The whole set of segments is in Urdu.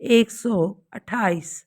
128।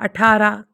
18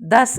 10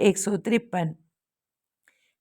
153।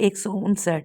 159।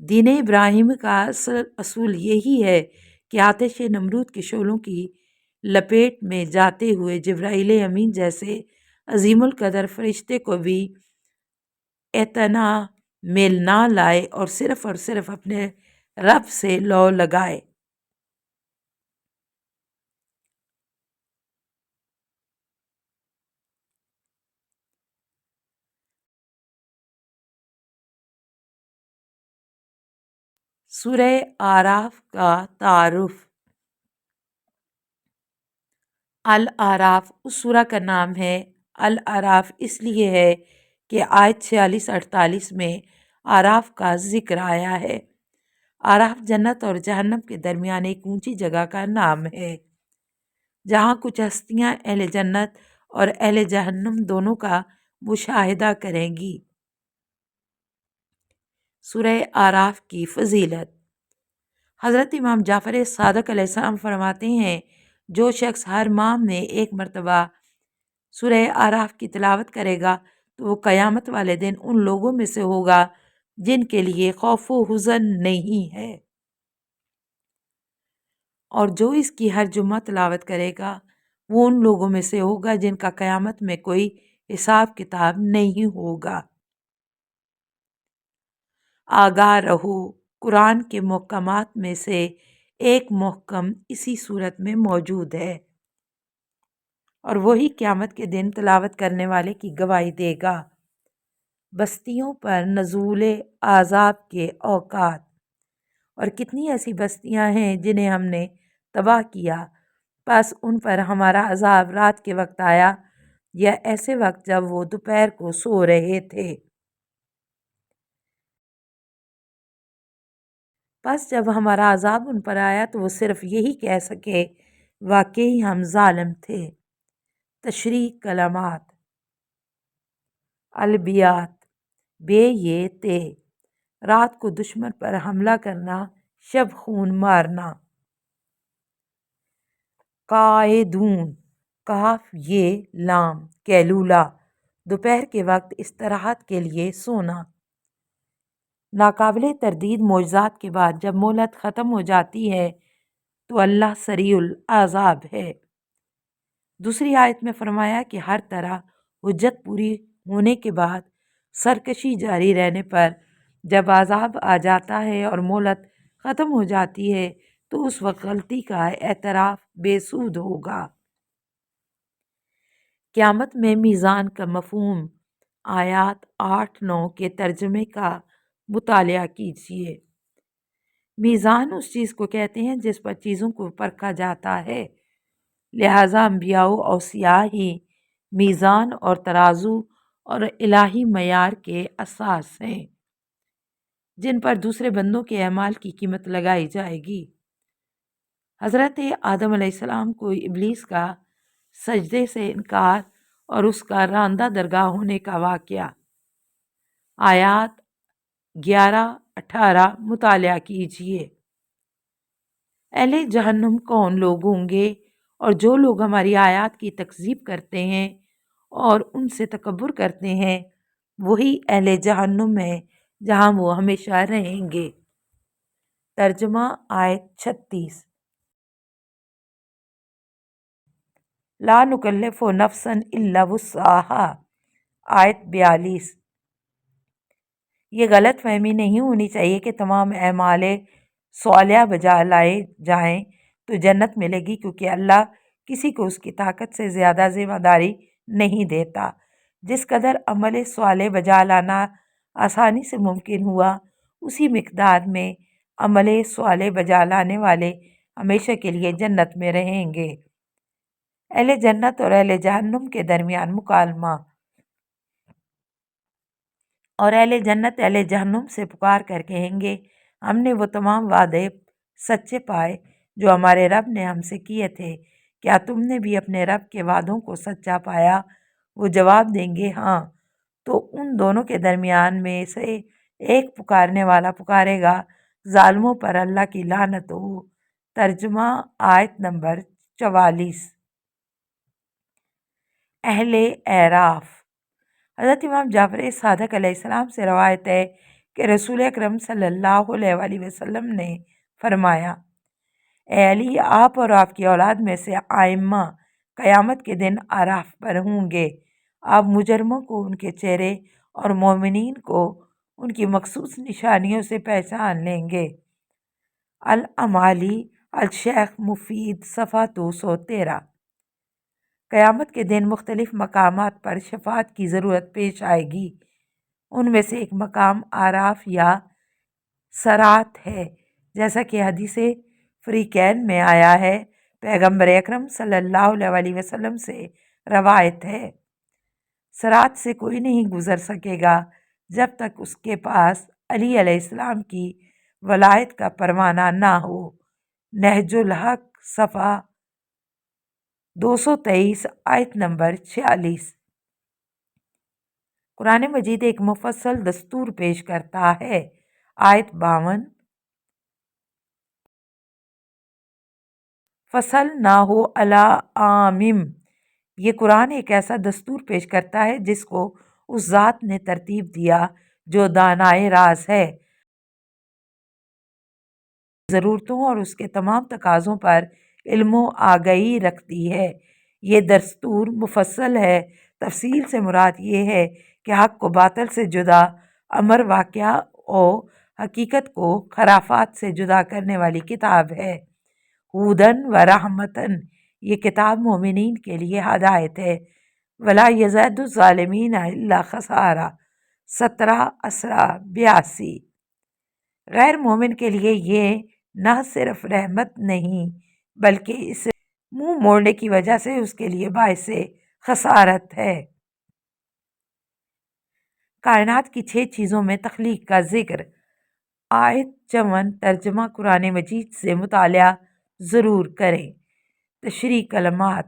دین ابراہیم کا اصل اصول یہی ہے کہ آتش نمرود کے شعلوں کی لپیٹ میں جاتے ہوئے جبرائیل امین جیسے عظیم القدر فرشتے کو بھی اعتنا میں نہ لائے اور صرف اپنے رب سے لو لگائے۔ سورہ اعراف کا تعارف۔ الاعراف اس سورہ کا نام ہے۔ الاعراف اس لیے ہے کہ آیت 46-48 میں اعراف کا ذکر آیا ہے۔ اعراف جنت اور جہنم کے درمیان ایک اونچی جگہ کا نام ہے جہاں کچھ ہستیاں اہل جنت اور اہل جہنم دونوں کا مشاہدہ کریں گی۔ سورہ اعراف کی فضیلت۔ حضرت امام جعفر صادق علیہ السلام فرماتے ہیں، جو شخص ہر ماہ میں ایک مرتبہ سورہ اعراف کی تلاوت کرے گا تو وہ قیامت والے دن ان لوگوں میں سے ہوگا جن کے لیے خوف و حزن نہیں ہے، اور جو اس کی ہر جمعہ تلاوت کرے گا وہ ان لوگوں میں سے ہوگا جن کا قیامت میں کوئی حساب کتاب نہیں ہوگا۔ آگاہ رہو، قرآن کے محکمات میں سے ایک محکم اسی صورت میں موجود ہے، اور وہی قیامت کے دن تلاوت کرنے والے کی گواہی دے گا۔ بستیوں پر نزول عذاب کے اوقات۔ اور کتنی ایسی بستیاں ہیں جنہیں ہم نے تباہ کیا، پس ان پر ہمارا عذاب رات کے وقت آیا یا ایسے وقت جب وہ دوپہر کو سو رہے تھے۔ پس جب ہمارا عذاب ان پر آیا تو وہ صرف یہی کہہ سکے، واقعی ہم ظالم تھے۔ تشریح کلمات۔ البیات، بے یہ تے، رات کو دشمن پر حملہ کرنا، شب خون مارنا۔ قاعدون، کاف یہ لام، قیلولہ، دوپہر کے وقت استراحت کے لیے سونا۔ ناقابل تردید معجزات کے بعد جب مہلت ختم ہو جاتی ہے تو اللہ سریع العذاب ہے۔ دوسری آیت میں فرمایا کہ ہر طرح حجت پوری ہونے کے بعد سرکشی جاری رہنے پر جب عذاب آ جاتا ہے اور مہلت ختم ہو جاتی ہے تو اس وقت غلطی کا اعتراف بے سود ہوگا۔ قیامت میں میزان کا مفہوم۔ آیات 8-9 کے ترجمے کا مطالعہ کیجیے۔ میزان اس چیز کو کہتے ہیں جس پر چیزوں کو پرکھا جاتا ہے، لہٰذا انبیاء و اوصیاء ہی میزان اور ترازو اور الہی معیار کے اساس ہیں جن پر دوسرے بندوں کے اعمال کی قیمت لگائی جائے گی۔ حضرت آدم علیہ السلام کو ابلیس کا سجدے سے انکار اور اس کا راندہ درگاہ ہونے کا واقعہ۔ آیات 11-18 مطالعہ کیجیے۔ اہل جہنم کون لوگ ہوں گے؟ اور جو لوگ ہماری آیات کی تکذیب کرتے ہیں اور ان سے تکبر کرتے ہیں وہی اہل جہنم ہے جہاں وہ ہمیشہ رہیں گے۔ ترجمہ آیت 36۔ لا نکلف نفسا الا وسعها، آیت 42۔ یہ غلط فہمی نہیں ہونی چاہیے کہ تمام اعمال صالحہ بجا لائے جائیں تو جنت ملے گی، کیونکہ اللہ کسی کو اس کی طاقت سے زیادہ ذمہ داری نہیں دیتا۔ جس قدر عمل صالح بجا لانا آسانی سے ممکن ہوا اسی مقدار میں عمل صالح بجا لانے والے ہمیشہ کے لیے جنت میں رہیں گے۔ اہل جنت اور اہل جہنم کے درمیان مکالمہ۔ اور اہل جنت اہل جہنم سے پکار کر کہیں گے، ہم نے وہ تمام وعدے سچے پائے جو ہمارے رب نے ہم سے کیے تھے، کیا تم نے بھی اپنے رب کے وعدوں کو سچا پایا؟ وہ جواب دیں گے ہاں، تو ان دونوں کے درمیان میں سے ایک پکارنے والا پکارے گا، ظالموں پر اللہ کی لعنت ہو۔ ترجمہ آیت نمبر 44۔ اہل اعراف۔ حضرت امام جعفر صادق علیہ السلام سے روایت ہے کہ رسول اکرم صلی اللہ علیہ وآلہ وسلم نے فرمایا، اے علی، آپ اور آپ کی اولاد میں سے آئمہ قیامت کے دن آراف پر ہوں گے۔ آپ مجرموں کو ان کے چہرے اور مومنین کو ان کی مخصوص نشانیوں سے پہچان لیں گے۔ الامالی الشیخ مفید صفحہ 213۔ قیامت کے دن مختلف مقامات پر شفاعت کی ضرورت پیش آئے گی۔ ان میں سے ایک مقام آراف یا صراط ہے، جیسا کہ حدیث فریقین میں آیا ہے۔ پیغمبر اکرم صلی اللہ علیہ وآلہ وسلم سے روایت ہے، صراط سے کوئی نہیں گزر سکے گا جب تک اس کے پاس علی علیہ السلام کی ولایت کا پروانہ نہ ہو۔ نہج الحق صفحہ 223 آیت نمبر 46۔ قرآن مجید ایک مفصل دستور پیش کرتا ہے۔ آیت 52، فصل نہ ہو علی آمم۔ یہ قرآن ایک ایسا دستور پیش کرتا ہے جس کو اس ذات نے ترتیب دیا جو دانائے راز ہے، ضرورتوں اور اس کے تمام تقاضوں پر علم و آگہی رکھتی ہے۔ یہ دستور مفصل ہے۔ تفصیل سے مراد یہ ہے کہ حق کو باطل سے جدا، امر واقعہ و حقیقت کو خرافات سے جدا کرنے والی کتاب ہے۔ ہودن و رحمتن، یہ کتاب مومنین کے لیے ہدایت ہے۔ ولا یزید الظالمین الا خسارہ، 17 اسرا 82۔ غیر مومن کے لیے یہ نہ صرف رحمت نہیں بلکہ اسے منہ موڑنے کی وجہ سے اس کے لیے باعث خسارت ہے۔ کائنات کی 6 چیزوں میں تخلیق کا ذکر۔ آیت 54 ترجمہ قرآن مجید سے مطالعہ ضرور کریں۔ تشریح کلمات۔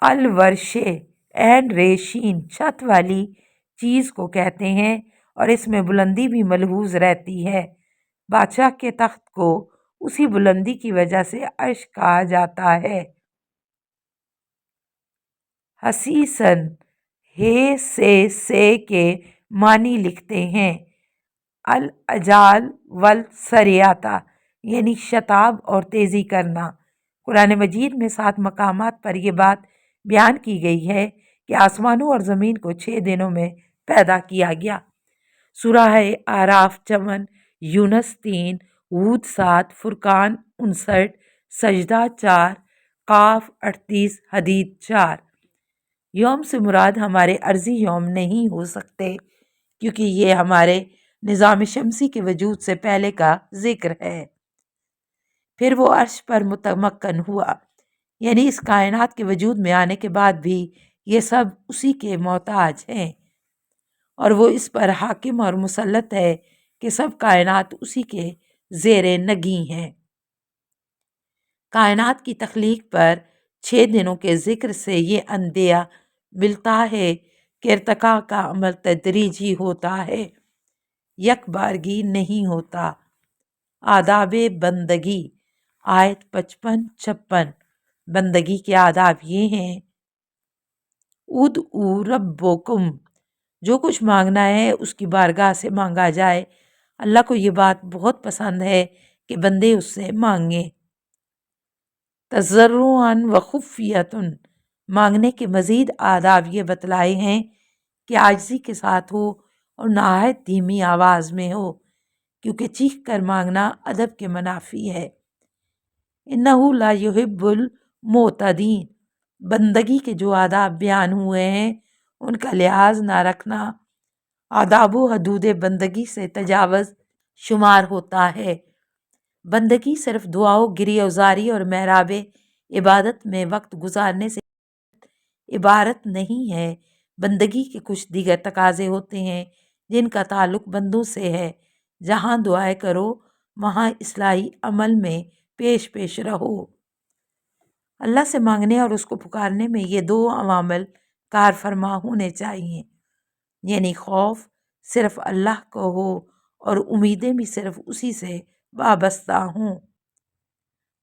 الورش عین ریشین، چھت والی چیز کو کہتے ہیں اور اس میں بلندی بھی ملحوظ رہتی ہے۔ بادشاہ کے تخت کو اسی بلندی کی وجہ سے عرش کہا جاتا ہے۔ حسیسن، ہے سے کے معنی لکھتے ہیں۔ الاجال والسریعتا، یعنی شتاب اور تیزی کرنا۔ قرآن مجید میں 7 مقامات پر یہ بات بیان کی گئی ہے کہ آسمانوں اور زمین کو 6 دنوں میں پیدا کیا گیا۔ سورہ اعراف 54، یونس 3، ہود 7، فرقان 59، سجدہ 4، قاف 38، حدید 4۔ یوم سے مراد ہمارے ارضی یوم نہیں ہو سکتے کیونکہ یہ ہمارے نظام شمسی کے وجود سے پہلے کا ذکر ہے۔ پھر وہ عرش پر متمکن ہوا، یعنی اس کائنات کے وجود میں آنے کے بعد بھی یہ سب اسی کے محتاج ہیں، اور وہ اس پر حاکم اور مسلط ہے کہ سب کائنات اسی کے زیر نگیں ہیں۔ کائنات کی تخلیق پر 6 دنوں کے ذکر سے یہ اندیہ ملتا ہے کہ ارتقاء کا عمل تدریجی ہوتا ہے، یک بارگی نہیں ہوتا۔ آداب بندگی۔ آیت 55-56۔ بندگی کے آداب یہ ہیں: ادعوا ربکم، جو کچھ مانگنا ہے اس کی بارگاہ سے مانگا جائے۔ اللہ کو یہ بات بہت پسند ہے کہ بندے اس سے مانگیں۔ تضرعا و خفیۃ، مانگنے کے مزید آداب یہ بتلائے ہیں کہ عاجزی کے ساتھ ہو اور نہایت دھیمی آواز میں ہو، کیونکہ چیخ کر مانگنا ادب کے منافی ہے۔ انہ لا یحب المعتدین، بندگی کے جو آداب بیان ہوئے ہیں ان کا لحاظ نہ رکھنا آداب و حدود بندگی سے تجاوز شمار ہوتا ہے۔ بندگی صرف دعا و گریہ وزاری اور محراب عبادت میں وقت گزارنے سے عبارت نہیں ہے۔ بندگی کے کچھ دیگر تقاضے ہوتے ہیں جن کا تعلق بندوں سے ہے۔ جہاں دعائیں کرو وہاں اصلاحی عمل میں پیش رہو۔ اللہ سے مانگنے اور اس کو پکارنے میں یہ 2 عوامل کار فرما ہونے چاہیے، یعنی خوف صرف اللہ کو ہو اور امیدیں بھی صرف اسی سے وابستہ ہوں۔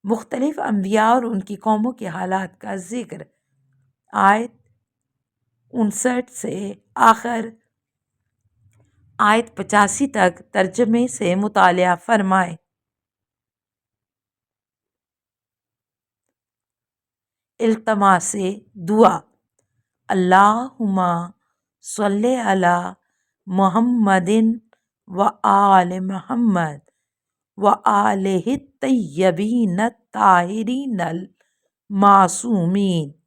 مختلف انبیاء اور ان کی قوموں کے حالات کا ذکر۔ آیت 59 سے آخر آیت 85 تک ترجمے سے مطالعہ فرمائیں۔ التماس دعا۔ اللہم صلی علی محمد و آل محمد و آلہ الطیبین الطاہرین المعصومین۔